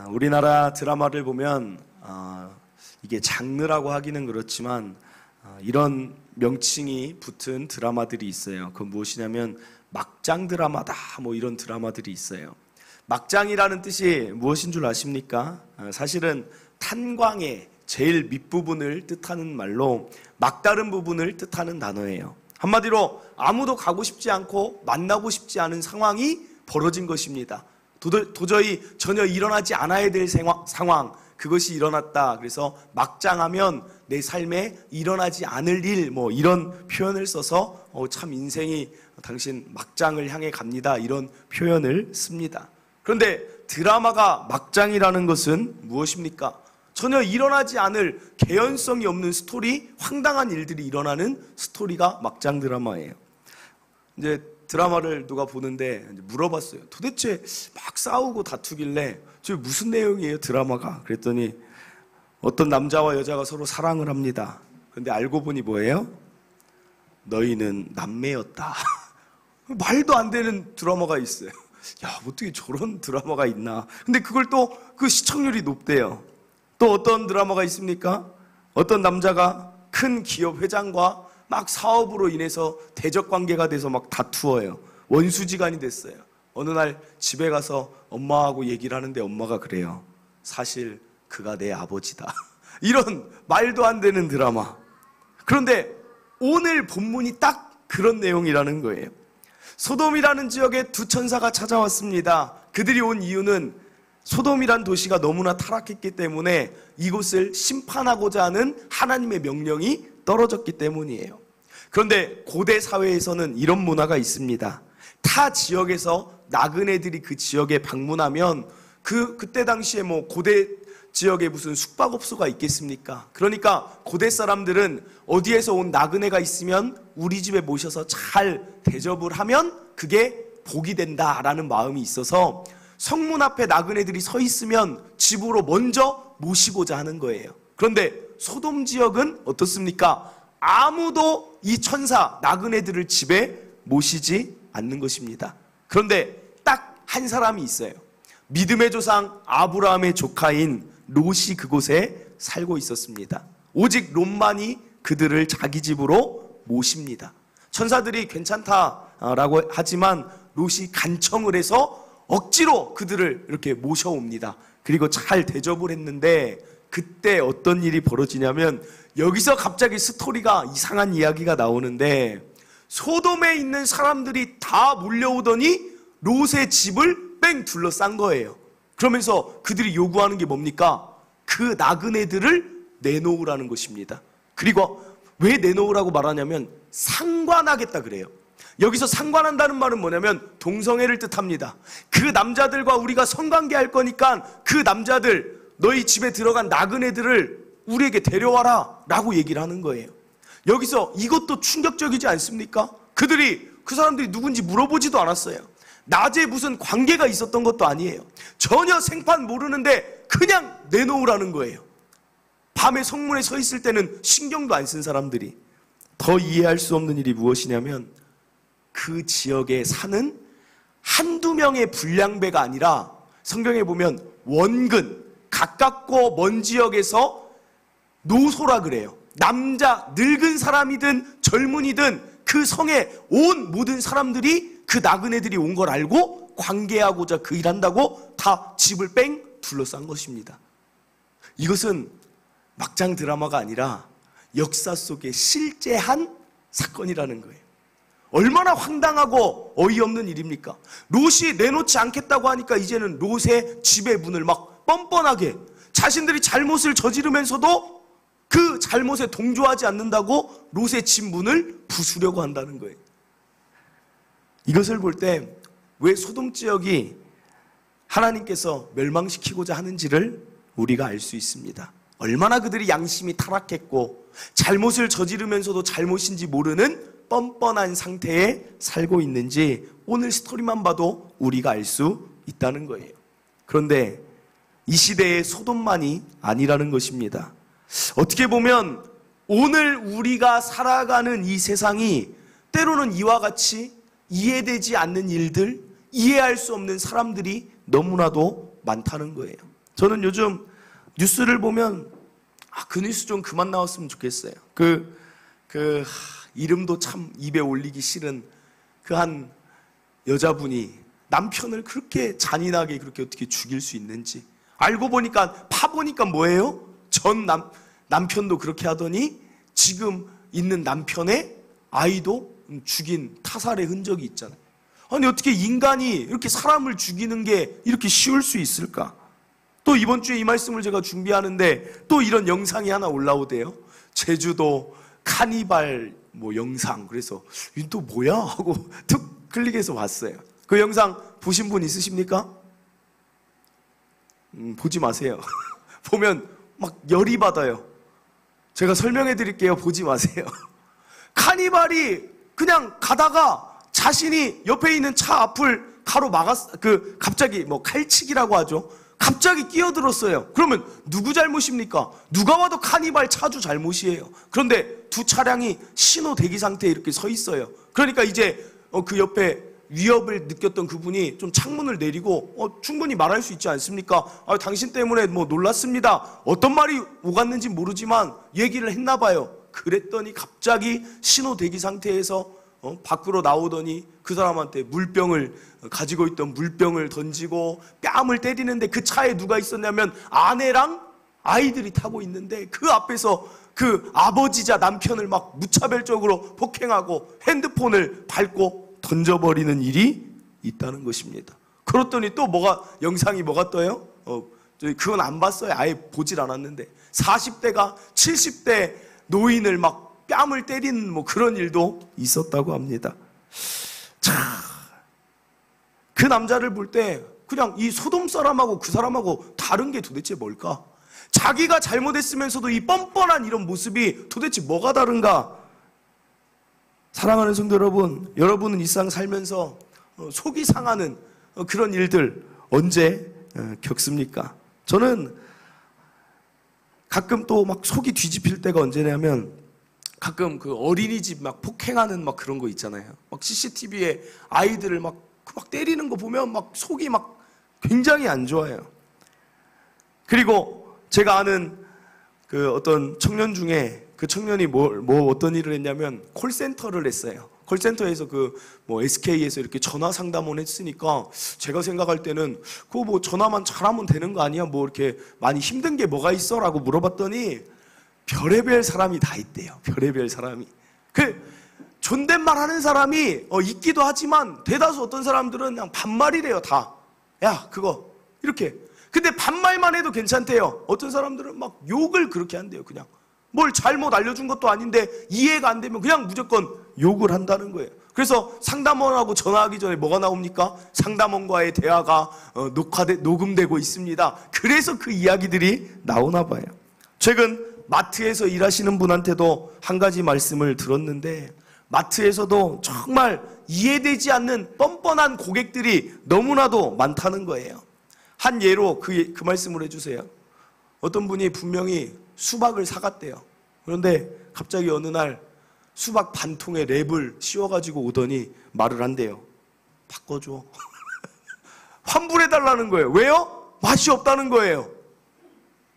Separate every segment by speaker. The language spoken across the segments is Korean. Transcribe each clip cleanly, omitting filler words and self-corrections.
Speaker 1: 우리나라 드라마를 보면 이게 장르라고 하기는 그렇지만 이런 명칭이 붙은 드라마들이 있어요. 그건 무엇이냐면 막장 드라마다 뭐 이런 드라마들이 있어요. 막장이라는 뜻이 무엇인 줄 아십니까? 사실은 탄광의 제일 밑부분을 뜻하는 말로 막다른 부분을 뜻하는 단어예요. 한마디로 아무도 가고 싶지 않고 만나고 싶지 않은 상황이 벌어진 것입니다. 도저히 전혀 일어나지 않아야 될 상황, 그것이 일어났다. 그래서 막장하면 내 삶에 일어나지 않을 일, 뭐 이런 표현을 써서 참 인생이 당신 막장을 향해 갑니다, 이런 표현을 씁니다. 그런데 드라마가 막장이라는 것은 무엇입니까? 전혀 일어나지 않을 개연성이 없는 스토리, 황당한 일들이 일어나는 스토리가 막장 드라마예요. 이제 드라마를 누가 보는데 물어봤어요. 도대체 막 싸우고 다투길래 저 무슨 내용이에요 드라마가? 그랬더니 어떤 남자와 여자가 서로 사랑을 합니다. 근데 알고 보니 뭐예요? 너희는 남매였다. 말도 안 되는 드라마가 있어요. 야, 어떻게 저런 드라마가 있나. 근데 그걸 또 그 시청률이 높대요. 또 어떤 드라마가 있습니까? 어떤 남자가 큰 기업 회장과 막 사업으로 인해서 대적 관계가 돼서 막 다투어요. 원수지간이 됐어요. 어느 날 집에 가서 엄마하고 얘기를 하는데 엄마가 그래요. 사실 그가 내 아버지다. 이런 말도 안 되는 드라마. 그런데 오늘 본문이 딱 그런 내용이라는 거예요. 소돔이라는 지역에 두 천사가 찾아왔습니다. 그들이 온 이유는 소돔이란 도시가 너무나 타락했기 때문에 이곳을 심판하고자 하는 하나님의 명령이 떨어졌기 때문이에요. 그런데 고대 사회에서는 이런 문화가 있습니다. 타 지역에서 나그네들이 그 지역에 방문하면 그때 당시에 뭐 고대 지역에 무슨 숙박업소가 있겠습니까? 그러니까 고대 사람들은 어디에서 온 나그네가 있으면 우리 집에 모셔서 잘 대접을 하면 그게 복이 된다라는 마음이 있어서 성문 앞에 나그네들이 서 있으면 집으로 먼저 모시고자 하는 거예요. 그런데 소돔 지역은 어떻습니까? 아무도 이 천사 나그네들을 집에 모시지 않는 것입니다. 그런데 딱 한 사람이 있어요. 믿음의 조상 아브라함의 조카인 롯이 그곳에 살고 있었습니다. 오직 롯만이 그들을 자기 집으로 모십니다. 천사들이 괜찮다라고 하지만 롯이 간청을 해서 억지로 그들을 이렇게 모셔옵니다. 그리고 잘 대접을 했는데 그때 어떤 일이 벌어지냐면 여기서 갑자기 스토리가 이상한 이야기가 나오는데 소돔에 있는 사람들이 다 몰려오더니 롯의 집을 뺑 둘러싼 거예요. 그러면서 그들이 요구하는 게 뭡니까? 그 나그네들을 내놓으라는 것입니다. 그리고 왜 내놓으라고 말하냐면 상관하겠다 그래요. 여기서 상관한다는 말은 뭐냐면 동성애를 뜻합니다. 그 남자들과 우리가 성관계할 거니까 그 남자들, 너희 집에 들어간 나그네들을 우리에게 데려와라 라고 얘기를 하는 거예요. 여기서 이것도 충격적이지 않습니까? 그 사람들이 누군지 물어보지도 않았어요. 낮에 무슨 관계가 있었던 것도 아니에요. 전혀 생판 모르는데 그냥 내놓으라는 거예요. 밤에 성문에 서 있을 때는 신경도 안 쓴 사람들이. 더 이해할 수 없는 일이 무엇이냐면 그 지역에 사는 한두 명의 불량배가 아니라 성경에 보면 원근, 가깝고 먼 지역에서 노소라 그래요. 남자, 늙은 사람이든 젊은이든 그 성에 온 모든 사람들이 그 나그네들이 온 걸 알고 관계하고자 그 일한다고 다 집을 뺑 둘러싼 것입니다. 이것은 막장 드라마가 아니라 역사 속에 실제한 사건이라는 거예요. 얼마나 황당하고 어이없는 일입니까? 롯이 내놓지 않겠다고 하니까 이제는 롯의 집의 문을 막 뻔뻔하게 자신들이 잘못을 저지르면서도 그 잘못에 동조하지 않는다고 롯의 집 문을 부수려고 한다는 거예요. 이것을 볼 때 왜 소돔 지역이 하나님께서 멸망시키고자 하는지를 우리가 알 수 있습니다. 얼마나 그들이 양심이 타락했고 잘못을 저지르면서도 잘못인지 모르는 뻔뻔한 상태에 살고 있는지 오늘 스토리만 봐도 우리가 알 수 있다는 거예요. 그런데 이 시대의 소돔만이 아니라는 것입니다. 어떻게 보면 오늘 우리가 살아가는 이 세상이 때로는 이와 같이 이해되지 않는 일들, 이해할 수 없는 사람들이 너무나도 많다는 거예요. 저는 요즘 뉴스를 보면 그 뉴스 좀 그만 나왔으면 좋겠어요. 이름도 참 입에 올리기 싫은 그 한 여자분이 남편을 그렇게 잔인하게 그렇게 어떻게 죽일 수 있는지 알고 보니까 파보니까 뭐예요? 남편도 그렇게 하더니 지금 있는 남편의 아이도 죽인 타살의 흔적이 있잖아요. 아니 어떻게 인간이 이렇게 사람을 죽이는 게 이렇게 쉬울 수 있을까? 또 이번 주에 이 말씀을 제가 준비하는데 또 이런 영상이 하나 올라오대요. 제주도 카니발 영상. 그래서 이게 또 뭐야? 하고 툭 클릭해서 봤어요. 그 영상 보신 분 있으십니까? 보지 마세요. 보면 막 열이 받아요. 제가 설명해 드릴게요. 보지 마세요. 카니발이 그냥 가다가 자신이 옆에 있는 차 앞을 갑자기 칼치기라고 하죠. 갑자기 끼어들었어요. 그러면 누구 잘못입니까? 누가 와도 카니발 차주 잘못이에요. 그런데 두 차량이 신호 대기 상태에 이렇게 서 있어요. 그러니까 이제 그 옆에 위협을 느꼈던 그분이 좀 창문을 내리고 충분히 말할 수 있지 않습니까? 당신 때문에 놀랐습니다. 어떤 말이 오갔는지 모르지만 얘기를 했나 봐요. 그랬더니 갑자기 신호 대기 상태에서 밖으로 나오더니 그 사람한테 가지고 있던 물병을 던지고 뺨을 때리는데 그 차에 누가 있었냐면 아내랑 아이들이 타고 있는데 그 앞에서 그 아버지자 남편을 막 무차별적으로 폭행하고 핸드폰을 밟고 던져버리는 일이 있다는 것입니다. 그랬더니 또 영상이 뭐가 떠요? 그건 안 봤어요. 아예 보질 않았는데 40대가 70대 노인을 막 뺨을 때리는 그런 일도 있었다고 합니다. 자, 그 남자를 볼 때 그냥 이 소돔 사람하고 그 사람하고 다른 게 도대체 뭘까? 자기가 잘못했으면서도 이 뻔뻔한 이런 모습이 도대체 뭐가 다른가? 사랑하는 성도 여러분, 여러분은 이 세상 살면서 속이 상하는 그런 일들 언제 겪습니까? 저는 가끔 또 막 속이 뒤집힐 때가 언제냐면 가끔 그 어린이집 막 폭행하는 막 그런 거 있잖아요. 막 CCTV에 아이들을 막 때리는 거 보면 막 속이 막 굉장히 안 좋아요. 그리고 제가 아는 그 어떤 청년 중에 그 청년이 어떤 일을 했냐면 콜센터를 했어요. 콜센터에서 SK에서 이렇게 전화 상담을 했으니까 제가 생각할 때는 그거 전화만 잘하면 되는 거 아니야? 이렇게 많이 힘든 게 뭐가 있어? 라고 물어봤더니 별의별 사람이 다 있대요. 별의별 사람이. 존댓말 하는 사람이 있기도 하지만 대다수 어떤 사람들은 그냥 반말이래요. 다. 야 그거 이렇게. 근데 반말만 해도 괜찮대요. 어떤 사람들은 막 욕을 그렇게 한대요. 그냥 뭘 잘못 알려준 것도 아닌데 이해가 안 되면 그냥 무조건 욕을 한다는 거예요. 그래서 상담원하고 전화하기 전에 뭐가 나옵니까? 상담원과의 대화가 녹음되고 있습니다. 그래서 그 이야기들이 나오나 봐요. 최근 마트에서 일하시는 분한테도 한 가지 말씀을 들었는데 마트에서도 정말 이해되지 않는 뻔뻔한 고객들이 너무나도 많다는 거예요. 한 예로 그 말씀을 해주세요. 어떤 분이 분명히 수박을 사갔대요. 그런데 갑자기 어느 날 수박 반 통에 랩을 씌워가지고 오더니 말을 한대요. 바꿔줘. 환불해달라는 거예요. 왜요? 맛이 없다는 거예요.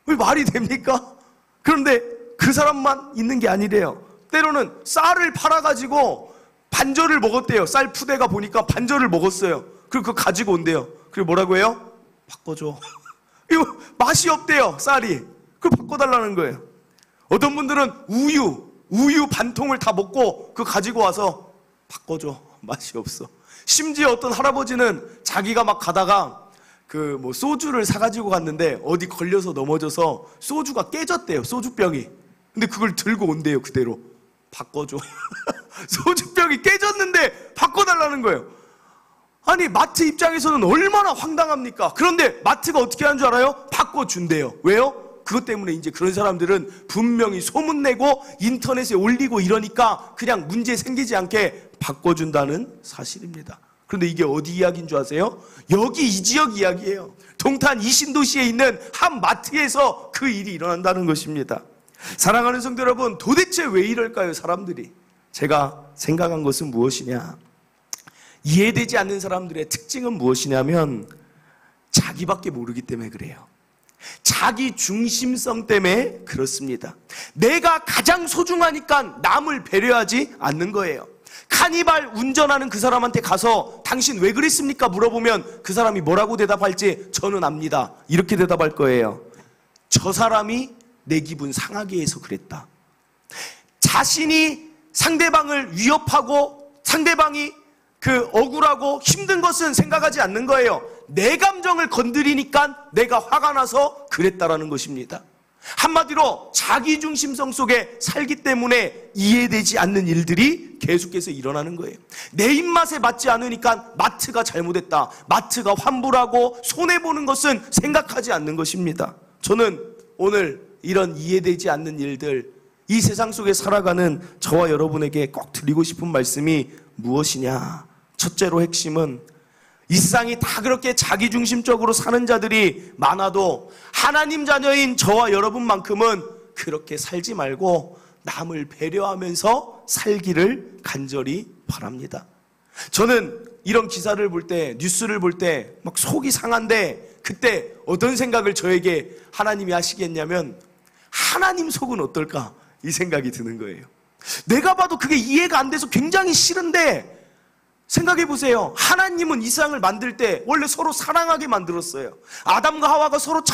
Speaker 1: 왜 말이 됩니까? 그런데 그 사람만 있는 게 아니래요. 때로는 쌀을 팔아가지고 반절을 먹었대요. 쌀 푸대가 보니까 반절을 먹었어요. 그리고 그거 가지고 온대요. 그리고 뭐라고 해요? 바꿔줘. 이거 맛이 없대요. 쌀이. 그걸 바꿔달라는 거예요. 어떤 분들은 우유 반 통을 다 먹고 그거 가지고 와서 바꿔줘. 맛이 없어. 심지어 어떤 할아버지는 자기가 막 가다가 소주를 사가지고 갔는데 어디 걸려서 넘어져서 소주가 깨졌대요. 소주병이. 근데 그걸 들고 온대요. 그대로. 바꿔줘. 소주병이 깨졌는데 바꿔달라는 거예요. 아니 마트 입장에서는 얼마나 황당합니까? 그런데 마트가 어떻게 하는 줄 알아요? 바꿔준대요. 왜요? 그것 때문에 이제 그런 사람들은 분명히 소문내고 인터넷에 올리고 이러니까 그냥 문제 생기지 않게 바꿔준다는 사실입니다. 그런데 이게 어디 이야기인 줄 아세요? 여기 이 지역 이야기예요. 동탄 이 신도시에 있는 한 마트에서 그 일이 일어난다는 것입니다. 사랑하는 성도 여러분, 도대체 왜 이럴까요? 사람들이. 제가 생각한 것은 무엇이냐? 이해되지 않는 사람들의 특징은 무엇이냐면 자기밖에 모르기 때문에 그래요. 자기 중심성 때문에 그렇습니다. 내가 가장 소중하니까 남을 배려하지 않는 거예요. 카니발 운전하는 그 사람한테 가서 당신 왜 그랬습니까? 물어보면 그 사람이 뭐라고 대답할지 저는 압니다. 이렇게 대답할 거예요. 저 사람이 내 기분 상하게 해서 그랬다. 자신이 상대방을 위협하고 상대방이 억울하고 힘든 것은 생각하지 않는 거예요. 내 감정을 건드리니까 내가 화가 나서 그랬다라는 것입니다. 한마디로 자기중심성 속에 살기 때문에 이해되지 않는 일들이 계속해서 일어나는 거예요. 내 입맛에 맞지 않으니까 마트가 잘못했다, 마트가 환불하고 손해보는 것은 생각하지 않는 것입니다. 저는 오늘 이런 이해되지 않는 일들, 이 세상 속에 살아가는 저와 여러분에게 꼭 드리고 싶은 말씀이 무엇이냐? 첫째로 핵심은 이 세상이 다 그렇게 자기중심적으로 사는 자들이 많아도 하나님 자녀인 저와 여러분만큼은 그렇게 살지 말고 남을 배려하면서 살기를 간절히 바랍니다. 저는 이런 기사를 볼 때, 뉴스를 볼 때 막 속이 상한데, 그때 어떤 생각을 저에게 하나님이 하시겠냐면, 하나님 속은 어떨까? 이 생각이 드는 거예요. 내가 봐도 그게 이해가 안 돼서 굉장히 싫은데, 생각해 보세요. 하나님은 이 세상을 만들 때 원래 서로 사랑하게 만들었어요. 아담과 하와가 서로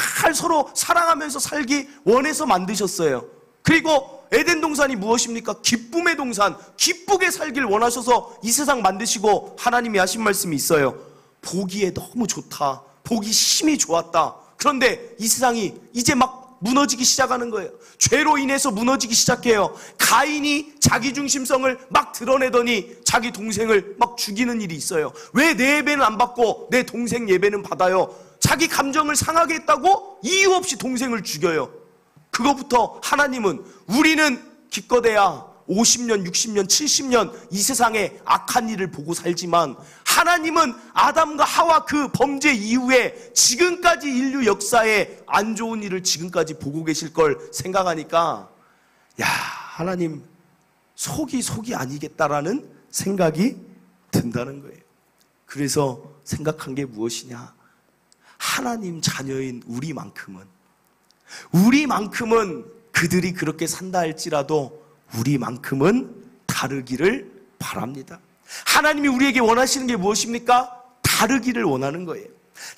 Speaker 1: 사랑하면서 살기 원해서 만드셨어요. 그리고 에덴 동산이 무엇입니까? 기쁨의 동산, 기쁘게 살길 원하셔서 이 세상 만드시고 하나님이 하신 말씀이 있어요. 보기에 너무 좋다, 보기 심히 좋았다. 그런데 이 세상이 이제 막 무너지기 시작하는 거예요. 죄로 인해서 무너지기 시작해요. 가인이 자기중심성을 막 드러내더니 자기 동생을 막 죽이는 일이 있어요. 왜 내 예배는 안 받고 내 동생 예배는 받아요? 자기 감정을 상하게 했다고 이유 없이 동생을 죽여요. 그거부터 하나님은 우리는 기껏해야 50년, 60년, 70년 이 세상에 악한 일을 보고 살지만 하나님은 아담과 하와 그 범죄 이후에 지금까지 인류 역사에 안 좋은 일을 지금까지 보고 계실 걸 생각하니까, 야, 하나님 속이 아니겠다라는 생각이 든다는 거예요. 그래서 생각한 게 무엇이냐? 하나님 자녀인 우리만큼은 그들이 그렇게 산다 할지라도 우리만큼은 다르기를 바랍니다. 하나님이 우리에게 원하시는 게 무엇입니까? 다르기를 원하는 거예요.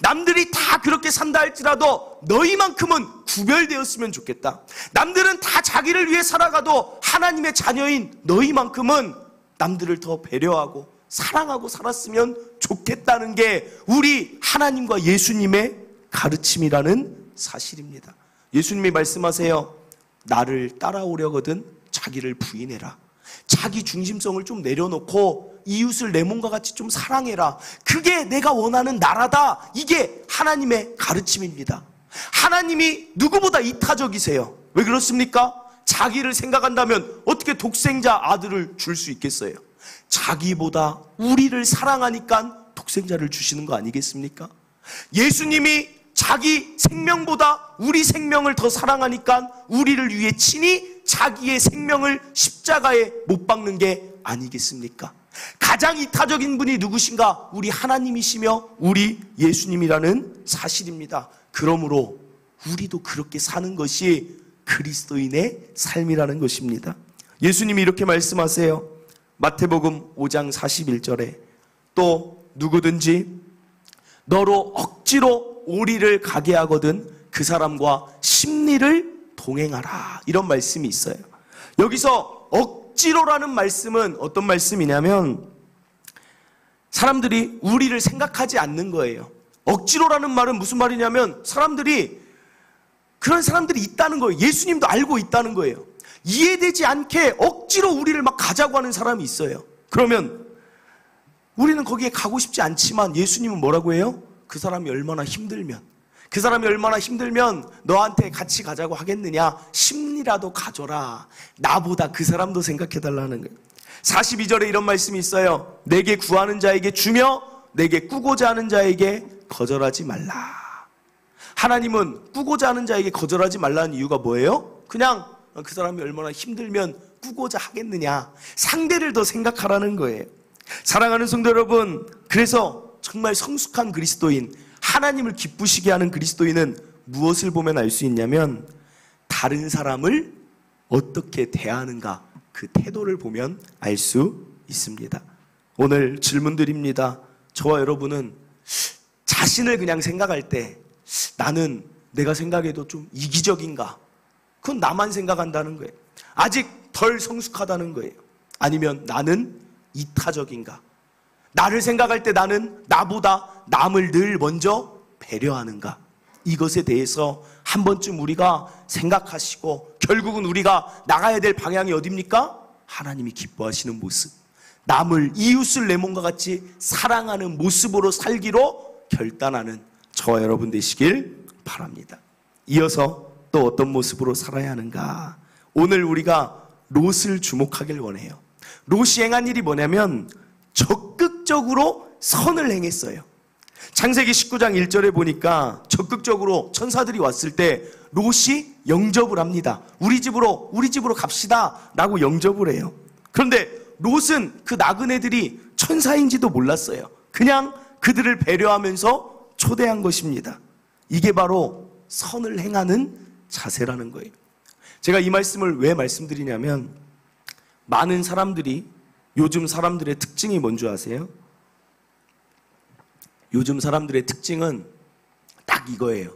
Speaker 1: 남들이 다 그렇게 산다 할지라도 너희만큼은 구별되었으면 좋겠다. 남들은 다 자기를 위해 살아가도 하나님의 자녀인 너희만큼은 남들을 더 배려하고 사랑하고 살았으면 좋겠다는 게 우리 하나님과 예수님의 가르침이라는 사실입니다. 예수님이 말씀하세요. 나를 따라오려거든 자기를 부인해라. 자기 중심성을 좀 내려놓고 이웃을 내 몸과 같이 좀 사랑해라. 그게 내가 원하는 나라다. 이게 하나님의 가르침입니다. 하나님이 누구보다 이타적이세요. 왜 그렇습니까? 자기를 생각한다면 어떻게 독생자 아들을 줄 수 있겠어요? 자기보다 우리를 사랑하니까 독생자를 주시는 거 아니겠습니까? 예수님이 자기 생명보다 우리 생명을 더 사랑하니까 우리를 위해 친히 자기의 생명을 십자가에 못 박는 게 아니겠습니까? 가장 이타적인 분이 누구신가? 우리 하나님이시며 우리 예수님이라는 사실입니다. 그러므로 우리도 그렇게 사는 것이 그리스도인의 삶이라는 것입니다. 예수님이 이렇게 말씀하세요. 마태복음 5장 41절에 또 누구든지 너로 억지로 오리를 가게 하거든 그 사람과 심리를 동행하라. 이런 말씀이 있어요. 여기서 억지로라는 말씀은 어떤 말씀이냐면 사람들이 우리를 생각하지 않는 거예요. 억지로라는 말은 무슨 말이냐면 그런 사람들이 있다는 거예요. 예수님도 알고 있다는 거예요. 이해되지 않게 억지로 우리를 막 가자고 하는 사람이 있어요. 그러면 우리는 거기에 가고 싶지 않지만 예수님은 뭐라고 해요? 그 사람이 얼마나 힘들면 너한테 같이 가자고 하겠느냐? 심리라도 가져라. 나보다 그 사람도 생각해달라는 거예요. 42절에 이런 말씀이 있어요. 내게 구하는 자에게 주며 내게 꾸고자 하는 자에게 거절하지 말라. 하나님은 꾸고자 하는 자에게 거절하지 말라는 이유가 뭐예요? 그냥 그 사람이 얼마나 힘들면 꾸고자 하겠느냐, 상대를 더 생각하라는 거예요. 사랑하는 성도 여러분, 그래서 정말 성숙한 그리스도인, 하나님을 기쁘시게 하는 그리스도인은 무엇을 보면 알 수 있냐면 다른 사람을 어떻게 대하는가, 그 태도를 보면 알 수 있습니다. 오늘 질문 드립니다. 저와 여러분은 자신을 그냥 생각할 때 나는 내가 생각해도 좀 이기적인가? 그건 나만 생각한다는 거예요. 아직 덜 성숙하다는 거예요. 아니면 나는 이타적인가? 나를 생각할 때 나는 나보다 남을 늘 먼저 배려하는가? 이것에 대해서 한 번쯤 우리가 생각하시고 결국은 우리가 나가야 될 방향이 어디입니까? 하나님이 기뻐하시는 모습, 남을 이웃을 내 몸과 같이 사랑하는 모습으로 살기로 결단하는 저와 여러분 되시길 바랍니다. 이어서 또 어떤 모습으로 살아야 하는가? 오늘 우리가 롯을 주목하길 원해요. 롯이 행한 일이 뭐냐면 적극적으로 선을 행했어요. 창세기 19장 1절에 보니까 적극적으로 천사들이 왔을 때 롯이 영접을 합니다. 우리 집으로 갑시다 라고 영접을 해요. 그런데 롯은 그 나그네들이 천사인지도 몰랐어요. 그냥 그들을 배려하면서 초대한 것입니다. 이게 바로 선을 행하는 자세라는 거예요. 제가 이 말씀을 왜 말씀드리냐면 많은 사람들이, 요즘 사람들의 특징이 뭔지 아세요? 요즘 사람들의 특징은 딱 이거예요.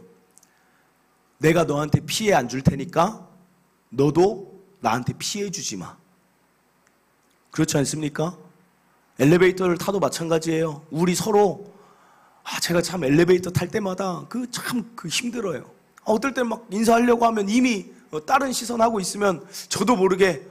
Speaker 1: 내가 너한테 피해 안 줄 테니까 너도 나한테 피해 주지 마. 그렇지 않습니까? 엘리베이터를 타도 마찬가지예요. 우리 서로 제가 참 엘리베이터 탈 때마다 참 힘들어요. 어떨 때 막 인사하려고 하면 이미 다른 시선하고 있으면 저도 모르게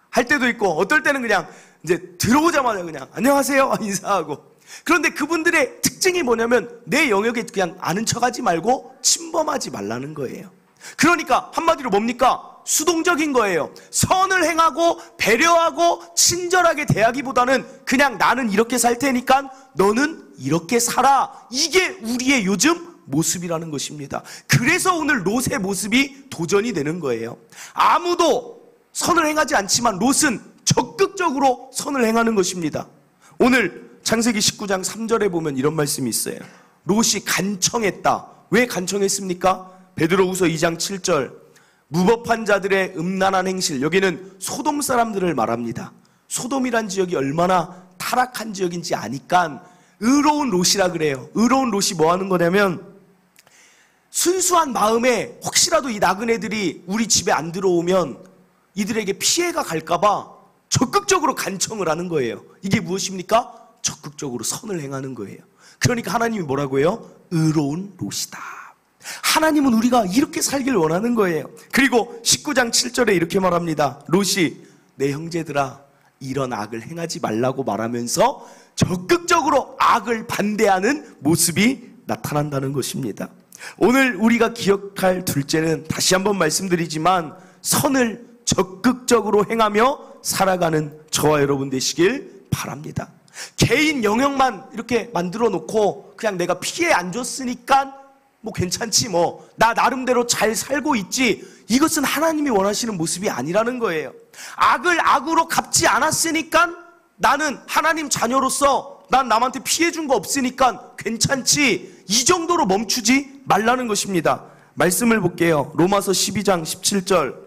Speaker 1: 할 때도 있고, 어떨 때는 그냥 이제 들어오자마자 그냥 안녕하세요 인사하고. 그런데 그분들의 특징이 뭐냐면 내 영역에 그냥 아는 척하지 말고 침범하지 말라는 거예요. 그러니까 한마디로 뭡니까? 수동적인 거예요. 선을 행하고 배려하고 친절하게 대하기보다는 그냥 나는 이렇게 살 테니까 너는 이렇게 살아. 이게 우리의 요즘 모습이라는 것입니다. 그래서 오늘 롯의 모습이 도전이 되는 거예요. 아무도 선을 행하지 않지만 롯은 적극적으로 선을 행하는 것입니다. 오늘 창세기 19장 3절에 보면 이런 말씀이 있어요. 롯이 간청했다. 왜 간청했습니까? 베드로후서 2장 7절, 무법한 자들의 음란한 행실, 여기는 소돔 사람들을 말합니다. 소돔이란 지역이 얼마나 타락한 지역인지 아니까 의로운 롯이라 그래요. 의로운 롯이 뭐 하는 거냐면 순수한 마음에 혹시라도 이 나그네들이 우리 집에 안 들어오면 이들에게 피해가 갈까봐 적극적으로 간청을 하는 거예요. 이게 무엇입니까? 적극적으로 선을 행하는 거예요. 그러니까 하나님이 뭐라고 해요? 의로운 롯이다. 하나님은 우리가 이렇게 살길 원하는 거예요. 그리고 19장 7절에 이렇게 말합니다. 롯이 내 형제들아 이런 악을 행하지 말라고 말하면서 적극적으로 악을 반대하는 모습이 나타난다는 것입니다. 오늘 우리가 기억할 둘째는 다시 한번 말씀드리지만 선을 적극적으로 행하며 살아가는 저와 여러분 되시길 바랍니다. 개인 영역만 이렇게 만들어 놓고 그냥 내가 피해 안 줬으니까 뭐 괜찮지, 뭐 나 나름대로 잘 살고 있지, 이것은 하나님이 원하시는 모습이 아니라는 거예요. 악을 악으로 갚지 않았으니까 나는 하나님 자녀로서 난 남한테 피해 준 거 없으니까 괜찮지, 이 정도로 멈추지 말라는 것입니다. 말씀을 볼게요. 로마서 12장 17절,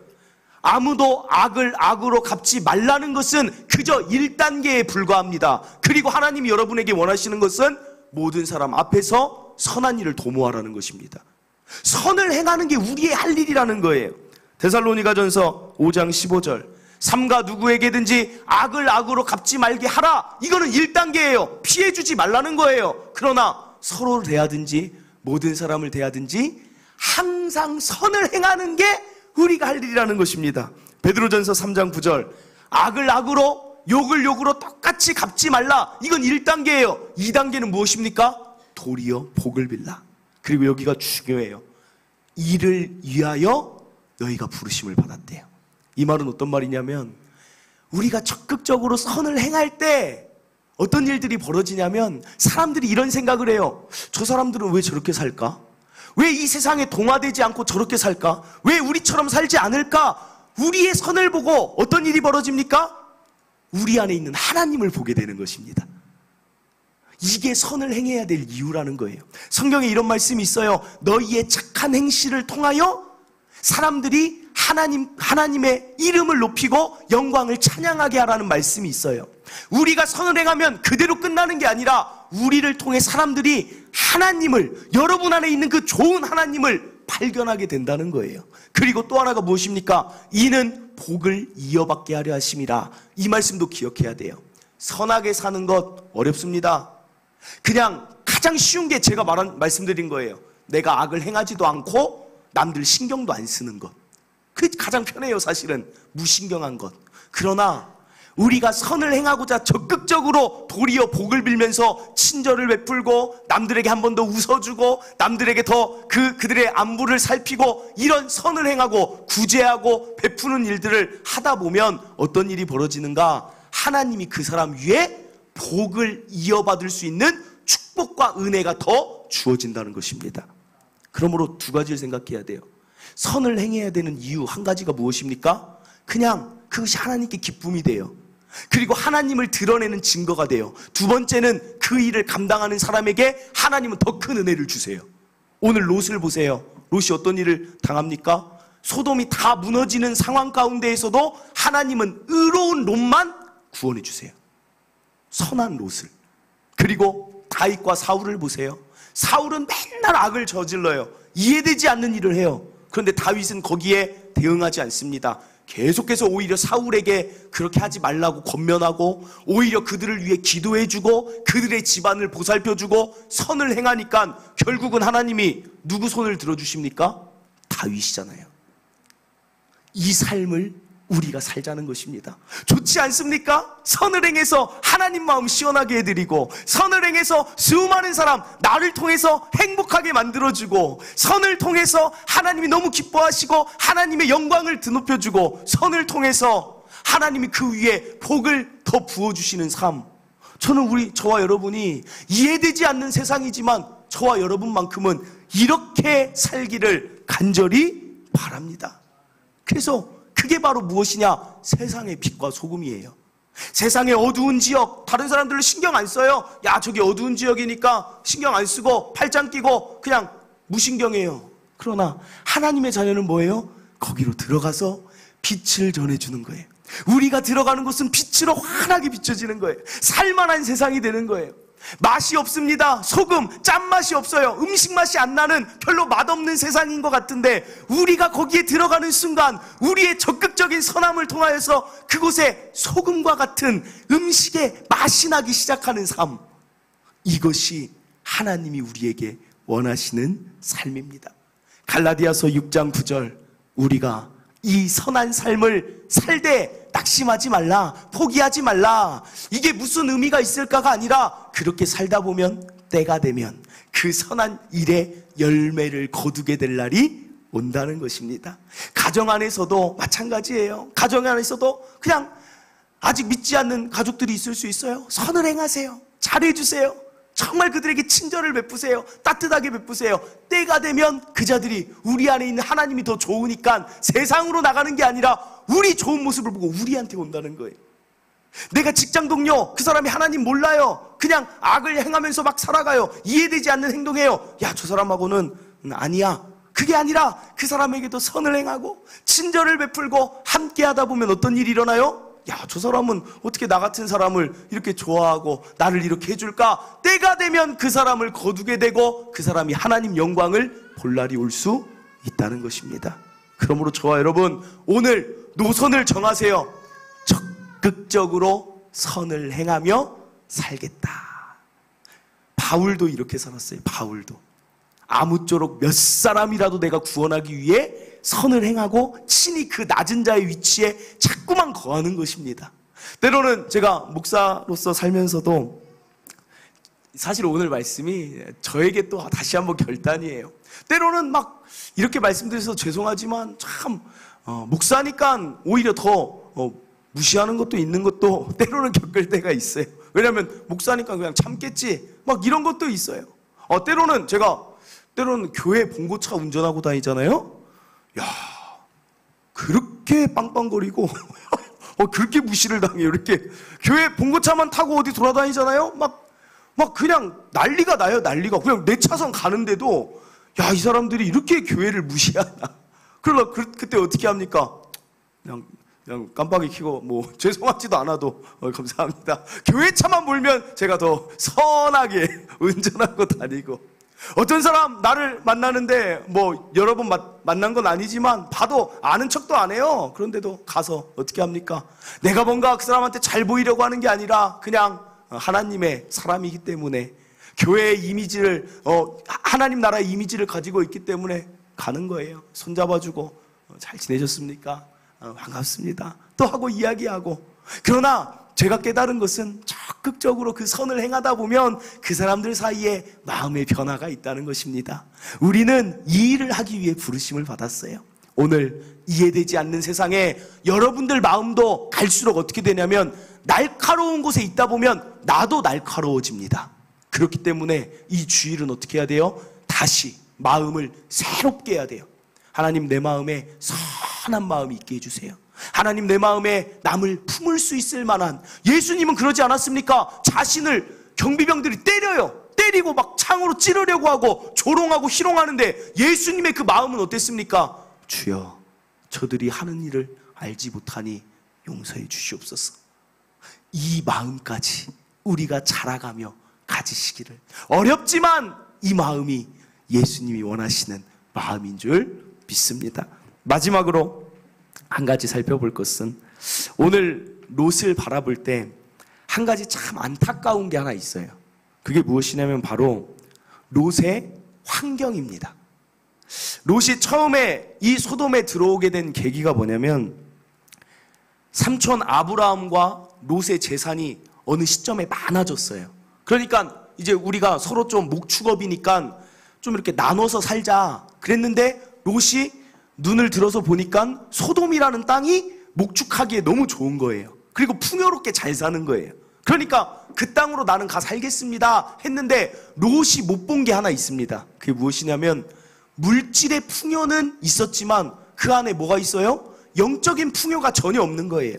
Speaker 1: 아무도 악을 악으로 갚지 말라는 것은 그저 1단계에 불과합니다. 그리고 하나님이 여러분에게 원하시는 것은 모든 사람 앞에서 선한 일을 도모하라는 것입니다. 선을 행하는 게 우리의 할 일이라는 거예요. 데살로니가전서 5장 15절, 삼가 누구에게든지 악을 악으로 갚지 말게 하라. 이거는 1단계예요. 피해주지 말라는 거예요. 그러나 서로를 대하든지 모든 사람을 대하든지 항상 선을 행하는 게 우리가 할 일이라는 것입니다. 베드로전서 3장 9절, 악을 악으로 욕을 욕으로 똑같이 갚지 말라. 이건 1단계예요. 2단계는 무엇입니까? 도리어 복을 빌라. 그리고 여기가 중요해요. 이를 위하여 너희가 부르심을 받았대요. 이 말은 어떤 말이냐면 우리가 적극적으로 선을 행할 때 어떤 일들이 벌어지냐면 사람들이 이런 생각을 해요. 저 사람들은 왜 저렇게 살까? 왜 이 세상에 동화되지 않고 저렇게 살까? 왜 우리처럼 살지 않을까? 우리의 선을 보고 어떤 일이 벌어집니까? 우리 안에 있는 하나님을 보게 되는 것입니다. 이게 선을 행해야 될 이유라는 거예요. 성경에 이런 말씀이 있어요. 너희의 착한 행실을 통하여 사람들이 하나님의 이름을 높이고 영광을 찬양하게 하라는 말씀이 있어요. 우리가 선을 행하면 그대로 끝나는 게 아니라 우리를 통해 사람들이 하나님을, 여러분 안에 있는 그 좋은 하나님을 발견하게 된다는 거예요. 그리고 또 하나가 무엇입니까? 이는 복을 이어받게 하려 하심이라. 이 말씀도 기억해야 돼요. 선하게 사는 것 어렵습니다. 그냥 가장 쉬운 게 제가 말씀드린 거예요. 내가 악을 행하지도 않고 남들 신경도 안 쓰는 것. 그게 가장 편해요. 사실은 무신경한 것. 그러나 우리가 선을 행하고자 적극적으로 도리어 복을 빌면서 친절을 베풀고 남들에게 한 번 더 웃어주고 남들에게 더 그들의 안부를 살피고 이런 선을 행하고 구제하고 베푸는 일들을 하다 보면 어떤 일이 벌어지는가? 하나님이 그 사람 위에 복을 이어받을 수 있는 축복과 은혜가 더 주어진다는 것입니다. 그러므로 두 가지를 생각해야 돼요. 선을 행해야 되는 이유 한 가지가 무엇입니까? 그냥 그것이 하나님께 기쁨이 돼요. 그리고 하나님을 드러내는 증거가 돼요. 두 번째는 그 일을 감당하는 사람에게 하나님은 더 큰 은혜를 주세요. 오늘 롯을 보세요. 롯이 어떤 일을 당합니까? 소돔이 다 무너지는 상황 가운데에서도 하나님은 의로운 롯만 구원해 주세요. 선한 롯을. 그리고 다윗과 사울을 보세요. 사울은 맨날 악을 저질러요. 이해되지 않는 일을 해요. 그런데 다윗은 거기에 대응하지 않습니다. 계속해서 오히려 사울에게 그렇게 하지 말라고 권면하고 오히려 그들을 위해 기도해주고 그들의 집안을 보살펴주고 선을 행하니까 결국은 하나님이 누구 손을 들어주십니까? 다윗이잖아요. 이 삶을 우리가 살자는 것입니다. 좋지 않습니까? 선을 행해서 하나님 마음 시원하게 해드리고 선을 행해서 수많은 사람 나를 통해서 행복하게 만들어주고 선을 통해서 하나님이 너무 기뻐하시고 하나님의 영광을 드높여주고 선을 통해서 하나님이 그 위에 복을 더 부어주시는 삶. 저는 저와 여러분이 이해되지 않는 세상이지만 저와 여러분만큼은 이렇게 살기를 간절히 바랍니다. 그래서 그게 바로 무엇이냐? 세상의 빛과 소금이에요. 세상의 어두운 지역, 다른 사람들을 신경 안 써요. 야, 저기 어두운 지역이니까 신경 안 쓰고 팔짱 끼고 그냥 무신경해요. 그러나 하나님의 자녀는 뭐예요? 거기로 들어가서 빛을 전해주는 거예요. 우리가 들어가는 곳은 빛으로 환하게 비춰지는 거예요. 살만한 세상이 되는 거예요. 맛이 없습니다. 소금, 짠맛이 없어요. 음식 맛이 안 나는 별로 맛없는 세상인 것 같은데 우리가 거기에 들어가는 순간 우리의 적극적인 선함을 통하여서 그곳에 소금과 같은 음식의 맛이 나기 시작하는 삶. 이것이 하나님이 우리에게 원하시는 삶입니다. 갈라디아서 6장 9절 우리가 이 선한 삶을 살되 낙심하지 말라, 포기하지 말라. 이게 무슨 의미가 있을까가 아니라 그렇게 살다 보면 때가 되면 그 선한 일의 열매를 거두게 될 날이 온다는 것입니다. 가정 안에서도 마찬가지예요. 가정 안에서도 그냥 아직 믿지 않는 가족들이 있을 수 있어요. 선을 행하세요. 잘해주세요. 정말 그들에게 친절을 베푸세요. 따뜻하게 베푸세요. 때가 되면 그 자들이 우리 안에 있는 하나님이 더 좋으니까 세상으로 나가는 게 아니라 우리 좋은 모습을 보고 우리한테 온다는 거예요. 내가 직장 동료, 그 사람이 하나님 몰라요. 그냥 악을 행하면서 막 살아가요. 이해되지 않는 행동해요. 야, 저 사람하고는 아니야. 그게 아니라 그 사람에게도 선을 행하고 친절을 베풀고 함께 하다 보면 어떤 일이 일어나요? 야, 저 사람은 어떻게 나 같은 사람을 이렇게 좋아하고 나를 이렇게 해줄까? 때가 되면 그 사람을 거두게 되고 그 사람이 하나님 영광을 볼 날이 올 수 있다는 것입니다. 그러므로 저와 여러분 오늘 노선을 정하세요. 적극적으로 선을 행하며 살겠다. 바울도 이렇게 살았어요. 바울도 아무쪼록 몇 사람이라도 내가 구원하기 위해 선을 행하고 친히 그 낮은 자의 위치에 자꾸만 거하는 것입니다. 때로는 제가 목사로서 살면서도 사실 오늘 말씀이 저에게 또 다시 한번 결단이에요. 때로는 막 이렇게 말씀드려서 죄송하지만 참 목사니까 오히려 더 무시하는 것도 있는 것도 때로는 겪을 때가 있어요. 왜냐하면 목사니까 그냥 참겠지 막 이런 것도 있어요. 때로는 교회 봉고차 운전하고 다니잖아요. 야, 그렇게 빵빵거리고 그렇게 무시를 당해요. 이렇게 교회 봉고차만 타고 어디 돌아다니잖아요. 막 막 그냥 난리가 나요. 난리가. 그냥 내 차선 가는데도 야, 이 사람들이 이렇게 교회를 무시하나. 그러나 그때 어떻게 합니까? 그냥 깜빡이 켜고 뭐 죄송하지도 않아도 감사합니다. 교회 차만 몰면 제가 더 선하게 운전하고 다니고, 어떤 사람 나를 만나는데 뭐 여러 번 만난 건 아니지만 봐도 아는 척도 안 해요. 그런데도 가서 어떻게 합니까? 내가 뭔가 그 사람한테 잘 보이려고 하는 게 아니라 그냥 하나님의 사람이기 때문에, 교회의 이미지를 하나님 나라의 이미지를 가지고 있기 때문에 가는 거예요. 손잡아주고 잘 지내셨습니까? 반갑습니다 또 하고 이야기하고. 그러나 제가 깨달은 것은 적극적으로 그 선을 행하다 보면 그 사람들 사이에 마음의 변화가 있다는 것입니다. 우리는 이 일을 하기 위해 부르심을 받았어요. 오늘 이해되지 않는 세상에 여러분들 마음도 갈수록 어떻게 되냐면, 날카로운 곳에 있다 보면 나도 날카로워집니다. 그렇기 때문에 이 주일은 어떻게 해야 돼요? 다시 마음을 새롭게 해야 돼요. 하나님, 내 마음에 선한 마음이 있게 해주세요. 하나님, 내 마음에 남을 품을 수 있을 만한. 예수님은 그러지 않았습니까? 자신을 경비병들이 때리고 막 창으로 찌르려고 하고 조롱하고 희롱하는데 예수님의 그 마음은 어땠습니까? 주여, 저들이 하는 일을 알지 못하니 용서해 주시옵소서. 이 마음까지 우리가 자라가며 가지시기를. 어렵지만 이 마음이 예수님이 원하시는 마음인 줄 믿습니다. 마지막으로 한 가지 살펴볼 것은, 오늘 롯을 바라볼 때 한 가지 참 안타까운 게 하나 있어요. 그게 무엇이냐면 바로 롯의 환경입니다. 롯이 처음에 이 소돔에 들어오게 된 계기가 뭐냐면, 삼촌 아브라함과 롯의 재산이 어느 시점에 많아졌어요. 그러니까 이제 우리가 서로 좀 목축업이니까 좀 이렇게 나눠서 살자 그랬는데, 롯이 눈을 들어서 보니까 소돔이라는 땅이 목축하기에 너무 좋은 거예요. 그리고 풍요롭게 잘 사는 거예요. 그러니까 그 땅으로 나는 가 살겠습니다 했는데, 롯이 못 본 게 하나 있습니다. 그게 무엇이냐면, 물질의 풍요는 있었지만 그 안에 뭐가 있어요? 영적인 풍요가 전혀 없는 거예요.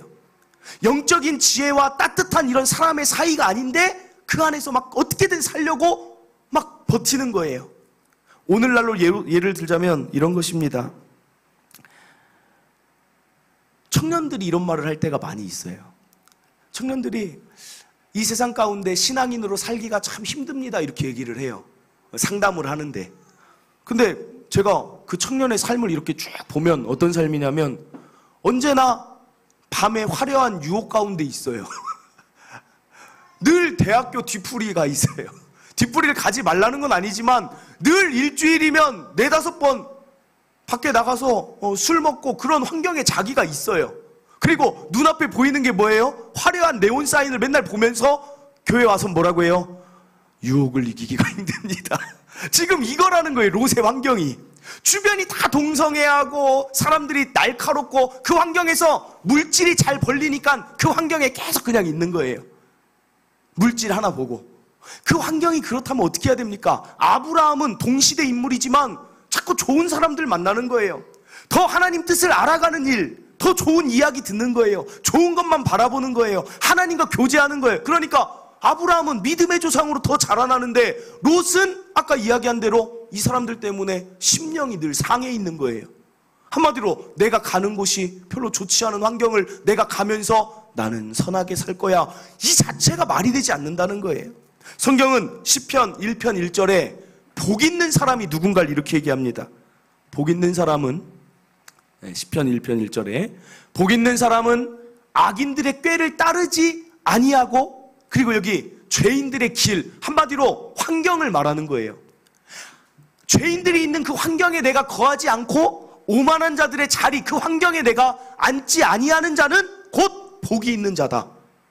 Speaker 1: 영적인 지혜와 따뜻한 이런 사람의 사이가 아닌데 그 안에서 막 어떻게든 살려고 막 버티는 거예요. 오늘날로 예를 들자면 이런 것입니다. 청년들이 이런 말을 할 때가 많이 있어요. 청년들이 이 세상 가운데 신앙인으로 살기가 참 힘듭니다 이렇게 얘기를 해요. 상담을 하는데. 근데 제가 그 청년의 삶을 이렇게 쭉 보면 어떤 삶이냐면, 언제나 밤에 화려한 유혹 가운데 있어요. 늘 대학교 뒤풀이가 있어요. 뒤풀이를 가지 말라는 건 아니지만 늘 일주일이면 4-5번 밖에 나가서 술 먹고 그런 환경에 자기가 있어요. 그리고 눈앞에 보이는 게 뭐예요? 화려한 네온 사인을 맨날 보면서 교회 와서 뭐라고 해요? 유혹을 이기기가 힘듭니다. 지금 이거라는 거예요. 롯의 환경이. 주변이 다 동성애하고 사람들이 날카롭고 그 환경에서 물질이 잘 벌리니까 그 환경에 계속 그냥 있는 거예요. 물질 하나 보고. 그 환경이 그렇다면 어떻게 해야 됩니까? 아브라함은 동시대 인물이지만 자꾸 좋은 사람들 만나는 거예요. 더 하나님 뜻을 알아가는 일, 더 좋은 이야기 듣는 거예요. 좋은 것만 바라보는 거예요. 하나님과 교제하는 거예요. 그러니까 아브라함은 믿음의 조상으로 더 자라나는데, 롯은 아까 이야기한 대로 이 사람들 때문에 심령이 늘 상해 있는 거예요. 한마디로 내가 가는 곳이 별로 좋지 않은 환경을 내가 가면서 나는 선하게 살 거야, 이 자체가 말이 되지 않는다는 거예요. 성경은 시편 1편 1절에 복 있는 사람이 누군가를 이렇게 얘기합니다. 복 있는 사람은, 시편 1편 1절에 복 있는 사람은 악인들의 꾀를 따르지 아니하고, 그리고 여기 죄인들의 길, 한마디로 환경을 말하는 거예요. 죄인들이 있는 그 환경에 내가 거하지 않고 오만한 자들의 자리, 그 환경에 내가 앉지 아니하는 자는 곧 복이 있는 자다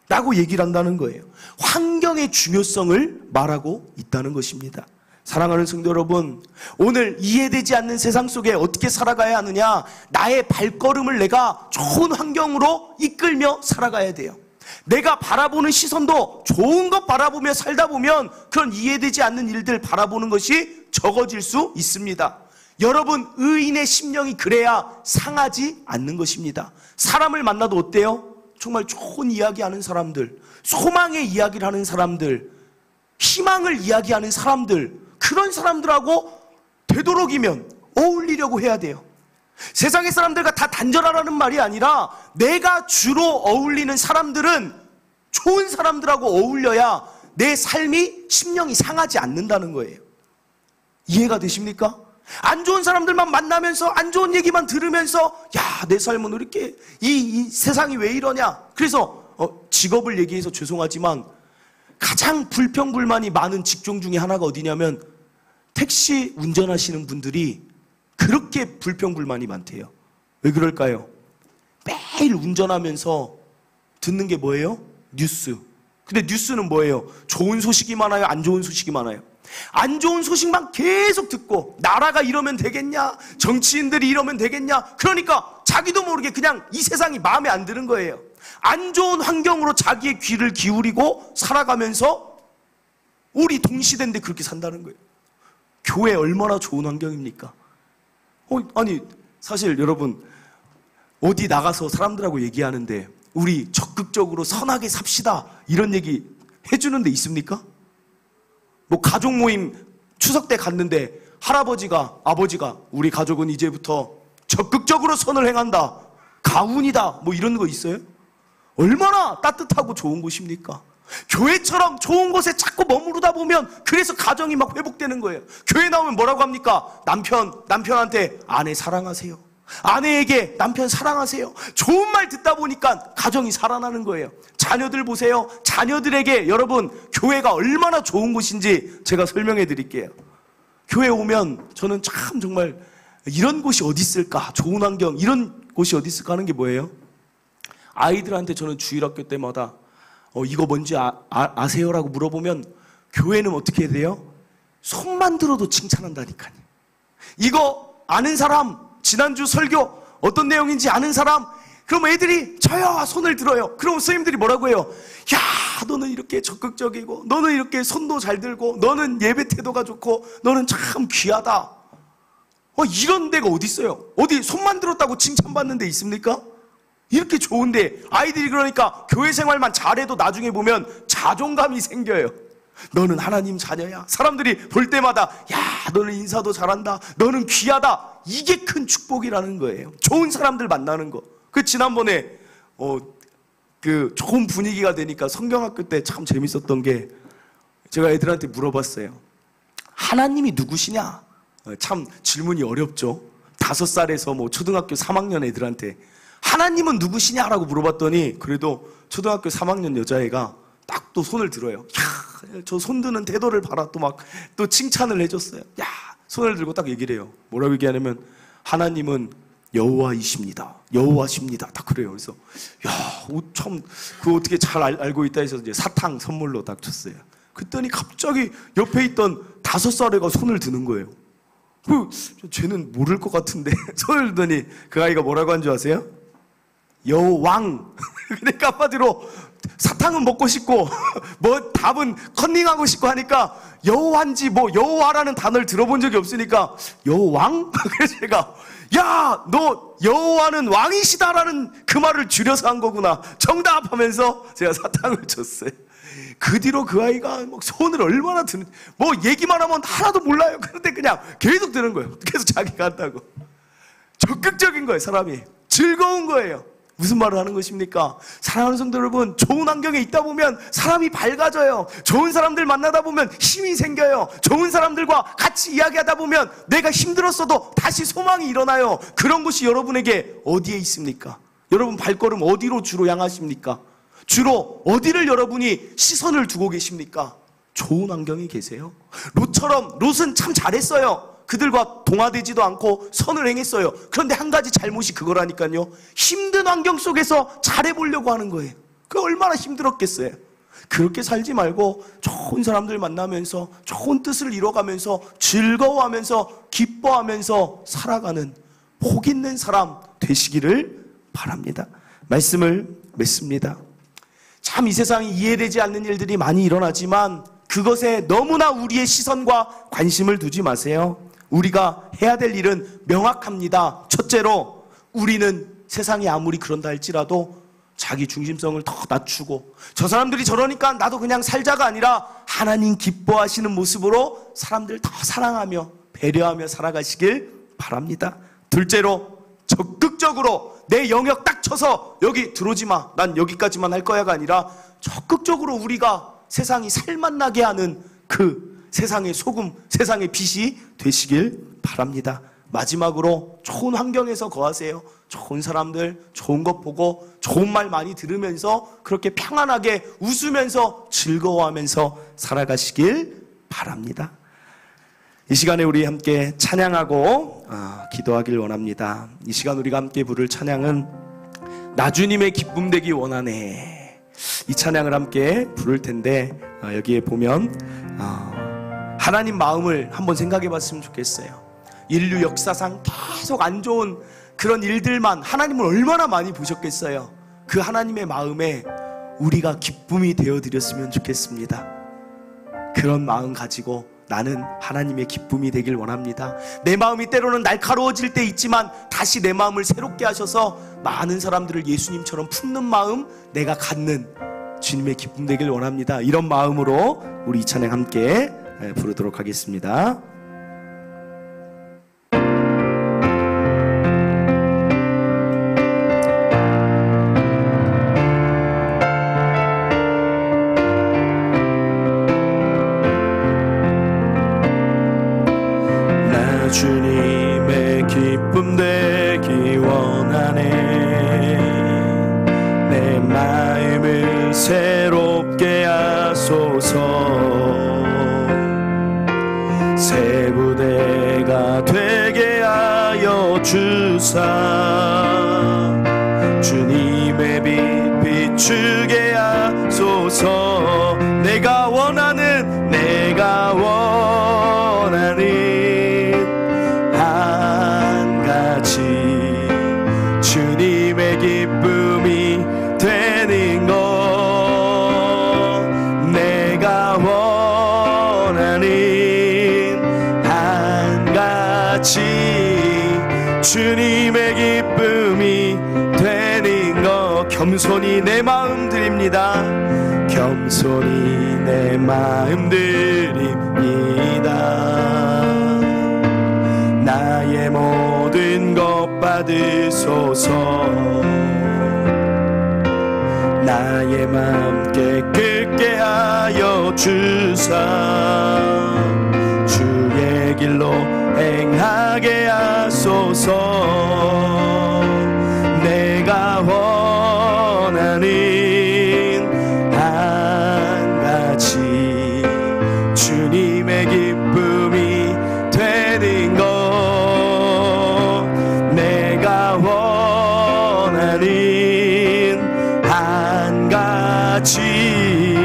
Speaker 1: 라고 얘기를 한다는 거예요. 환경의 중요성을 말하고 있다는 것입니다. 사랑하는 성도 여러분, 오늘 이해되지 않는 세상 속에 어떻게 살아가야 하느냐? 나의 발걸음을 내가 좋은 환경으로 이끌며 살아가야 돼요. 내가 바라보는 시선도 좋은 것 바라보며 살다 보면 그런 이해되지 않는 일들 바라보는 것이 적어질 수 있습니다. 여러분, 의인의 심령이 그래야 상하지 않는 것입니다. 사람을 만나도 어때요? 정말 좋은 이야기하는 사람들, 소망의 이야기를 하는 사람들, 희망을 이야기하는 사람들, 그런 사람들하고 되도록이면 어울리려고 해야 돼요. 세상의 사람들과 다 단절하라는 말이 아니라 내가 주로 어울리는 사람들은 좋은 사람들하고 어울려야 내 삶이 심령이 상하지 않는다는 거예요. 이해가 되십니까? 안 좋은 사람들만 만나면서 안 좋은 얘기만 들으면서 야, 내 삶은 왜 이렇게 이 세상이 왜 이러냐. 그래서 직업을 얘기해서 죄송하지만 가장 불평불만이 많은 직종 중에 하나가 어디냐면 택시 운전하시는 분들이 그렇게 불평불만이 많대요. 왜 그럴까요? 매일 운전하면서 듣는 게 뭐예요? 뉴스. 근데 뉴스는 뭐예요? 좋은 소식이 많아요? 안 좋은 소식이 많아요? 안 좋은 소식만 계속 듣고 나라가 이러면 되겠냐? 정치인들이 이러면 되겠냐? 그러니까 자기도 모르게 그냥 이 세상이 마음에 안 드는 거예요. 안 좋은 환경으로 자기의 귀를 기울이고 살아가면서 우리 동시대인데 그렇게 산다는 거예요. 교회 얼마나 좋은 환경입니까? 아니 사실 여러분 어디 나가서 사람들하고 얘기하는데 우리 적극적으로 선하게 삽시다 이런 얘기 해주는 데 있습니까? 뭐 가족 모임 추석 때 갔는데 할아버지가 아버지가 우리 가족은 이제부터 적극적으로 선을 행한다, 가훈이다, 뭐 이런 거 있어요? 얼마나 따뜻하고 좋은 곳입니까? 교회처럼 좋은 곳에 자꾸 머무르다 보면 그래서 가정이 막 회복되는 거예요. 교회 나오면 뭐라고 합니까? 남편한테 아내 사랑하세요, 아내에게 남편 사랑하세요. 좋은 말 듣다 보니까 가정이 살아나는 거예요. 자녀들 보세요. 자녀들에게 여러분 교회가 얼마나 좋은 곳인지 제가 설명해 드릴게요. 교회 오면 저는 참 정말 이런 곳이 어디 있을까, 좋은 환경, 이런 곳이 어디 있을까 하는 게 뭐예요? 아이들한테 저는 주일학교 때마다 이거 뭔지 아세요라고 물어보면 교회는 어떻게 해야 돼요? 손만 들어도 칭찬한다니까요. 이거 아는 사람, 지난주 설교 어떤 내용인지 아는 사람, 그럼 애들이 저요 손을 들어요. 그럼 선생님들이 뭐라고 해요? 야, 너는 이렇게 적극적이고 너는 이렇게 손도 잘 들고 너는 예배 태도가 좋고 너는 참 귀하다. 이런 데가 어디 있어요? 어디 손만 들었다고 칭찬받는 데 있습니까? 이렇게 좋은데 아이들이 그러니까 교회 생활만 잘해도 나중에 보면 자존감이 생겨요. 너는 하나님 자녀야. 사람들이 볼 때마다 야, 너는 인사도 잘한다, 너는 귀하다. 이게 큰 축복이라는 거예요. 좋은 사람들 만나는 거. 지난번에 그 좋은 분위기가 되니까 성경학교 때 참 재밌었던 게 제가 애들한테 물어봤어요. 하나님이 누구시냐? 참 질문이 어렵죠. 5살에서 뭐 초등학교 3학년 애들한테 하나님은 누구시냐라고 물어봤더니 그래도 초등학교 3학년 여자애가 딱 또 손을 들어요. 야, 저 손 드는 태도를 봐라. 또 막 또 칭찬을 해줬어요. 야, 손을 들고 딱 얘기를 해요. 뭐라고 얘기하냐면 하나님은 여호와이십니다. 여호와십니다. 딱 그래요. 그래서 야, 참 그거 어떻게 잘 알고 있다 해서 이제 사탕 선물로 딱 줬어요. 그랬더니 갑자기 옆에 있던 5살애가 손을 드는 거예요. 쟤는 모를 것 같은데 손을 들더니 그 아이가 뭐라고 한 줄 아세요? 여왕. 그러니까 한마디로 사탕은 먹고 싶고 뭐 답은 컨닝하고 싶고 하니까 여호와인지 뭐 여호와라는 단어를 들어본 적이 없으니까 여왕? 그래서 제가 야, 너 여호와는 왕이시다라는 그 말을 줄여서 한 거구나. 정답하면서 제가 사탕을 줬어요. 그 뒤로 그 아이가 막 손을 얼마나 드는, 뭐 얘기만 하면 하나도 몰라요. 그런데 그냥 계속 드는 거예요. 계속 자기가 한다고. 적극적인 거예요. 사람이 즐거운 거예요. 무슨 말을 하는 것입니까? 사랑하는 성도 여러분, 좋은 환경에 있다 보면 사람이 밝아져요. 좋은 사람들 만나다 보면 힘이 생겨요. 좋은 사람들과 같이 이야기하다 보면 내가 힘들었어도 다시 소망이 일어나요. 그런 곳이 여러분에게 어디에 있습니까? 여러분 발걸음 어디로 주로 향하십니까? 주로 어디를 여러분이 시선을 두고 계십니까? 좋은 환경에 계세요? 롯은 참 잘했어요. 그들과 동화되지도 않고 선을 행했어요. 그런데 한 가지 잘못이 그거라니까요. 힘든 환경 속에서 잘해보려고 하는 거예요. 그 얼마나 힘들었겠어요. 그렇게 살지 말고 좋은 사람들 만나면서 좋은 뜻을 이뤄가면서 즐거워하면서 기뻐하면서 살아가는 복 있는 사람 되시기를 바랍니다. 말씀을 맺습니다. 참 이 세상에 이해되지 않는 일들이 많이 일어나지만 그것에 너무나 우리의 시선과 관심을 두지 마세요. 우리가 해야 될 일은 명확합니다. 첫째로 우리는 세상이 아무리 그런다 할지라도 자기 중심성을 더 낮추고 저 사람들이 저러니까 나도 그냥 살자가 아니라 하나님 기뻐하시는 모습으로 사람들 더 사랑하며 배려하며 살아가시길 바랍니다. 둘째로, 적극적으로 내 영역 딱 쳐서 여기 들어오지 마, 난 여기까지만 할 거야가 아니라 적극적으로 우리가 세상이 살맛나게 하는 그 세상의 소금, 세상의 빛이 되시길 바랍니다. 마지막으로 좋은 환경에서 거하세요. 좋은 사람들, 좋은 것 보고 좋은 말 많이 들으면서 그렇게 평안하게 웃으면서 즐거워하면서 살아가시길 바랍니다. 이 시간에 우리 함께 찬양하고 기도하길 원합니다. 이 시간 우리가 함께 부를 찬양은 나 주님의 기쁨 되기 원하네. 이 찬양을 함께 부를 텐데 여기에 보면 하나님 마음을 한번 생각해 봤으면 좋겠어요. 인류 역사상 계속 안 좋은 그런 일들만 하나님을 얼마나 많이 보셨겠어요. 그 하나님의 마음에 우리가 기쁨이 되어드렸으면 좋겠습니다. 그런 마음 가지고 나는 하나님의 기쁨이 되길 원합니다. 내 마음이 때로는 날카로워질 때 있지만 다시 내 마음을 새롭게 하셔서 많은 사람들을 예수님처럼 품는 마음, 내가 갖는 주님의 기쁨 되길 원합니다. 이런 마음으로 우리 이 찬양 함께 부르도록 하겠습니다. 주님의 기쁨 되기 원하네. 내 마음을 새롭게 하소서. 새 부대가 되게 하여 주사. 주님의 빛 비추게 하소서. 내가 원하는 주님의 기쁨이 되는 것, 내가 원하는 한 가지 주님의 기쁨이 되는 것. 겸손히 내 마음 드립니다. 겸손히 내 마음 드립니다. 나의 모든 것 받으소서. 나의 맘 깨끗게 하여 주사. 주의 길로 행하게 하소서. 내가 원하는 한 가지 주님의 기쁨이 되는 것, 내가 원하는 한 가지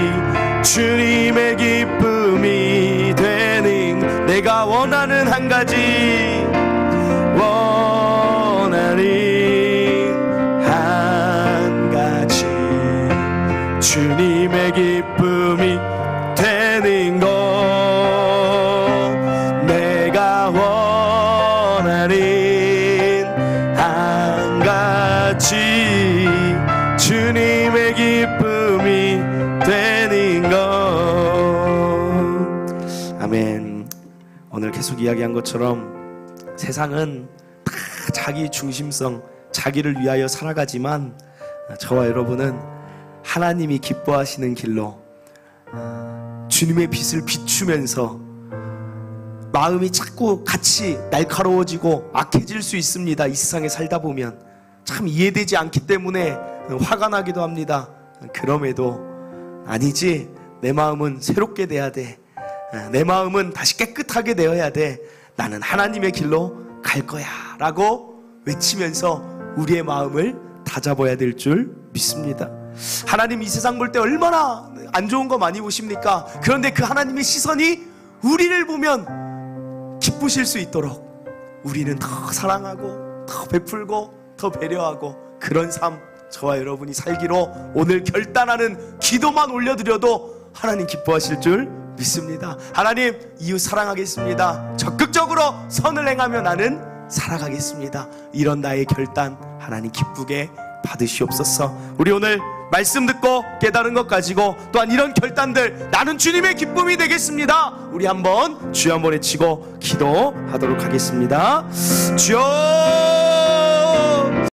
Speaker 1: 주님의 기쁨이 되는, 내가 원하는 한 가지, 원하는 한 가지 주님의 기쁨이 되는 것, 내가 원하는 한 가지 주님의 기쁨이 되는 것. 아멘. 오늘 계속 이야기한 것처럼 세상은 다 자기 중심성, 자기를 위하여 살아가지만 저와 여러분은 하나님이 기뻐하시는 길로 주님의 빛을 비추면서 마음이 자꾸 같이 날카로워지고 악해질 수 있습니다. 이 세상에 살다 보면 참 이해되지 않기 때문에 화가 나기도 합니다. 그럼에도 아니지, 내 마음은 새롭게 돼야 돼, 내 마음은 다시 깨끗하게 되어야 돼, 나는 하나님의 길로 갈 거야 라고 외치면서 우리의 마음을 다잡아야 될 줄 믿습니다. 하나님 이 세상 볼 때 얼마나 안 좋은 거 많이 보십니까? 그런데 그 하나님의 시선이 우리를 보면 기쁘실 수 있도록 우리는 더 사랑하고 더 베풀고 더 배려하고 그런 삶 저와 여러분이 살기로 오늘 결단하는 기도만 올려드려도 하나님 기뻐하실 줄 믿습니다. 하나님, 이웃 사랑하겠습니다. 적극적으로 선을 행하며 나는 살아가겠습니다. 이런 나의 결단 하나님 기쁘게 받으시옵소서. 우리 오늘 말씀 듣고 깨달은 것 가지고 또한 이런 결단들, 나는 주님의 기쁨이 되겠습니다. 우리 한번 주여 한번 외치고 기도하도록 하겠습니다. 주여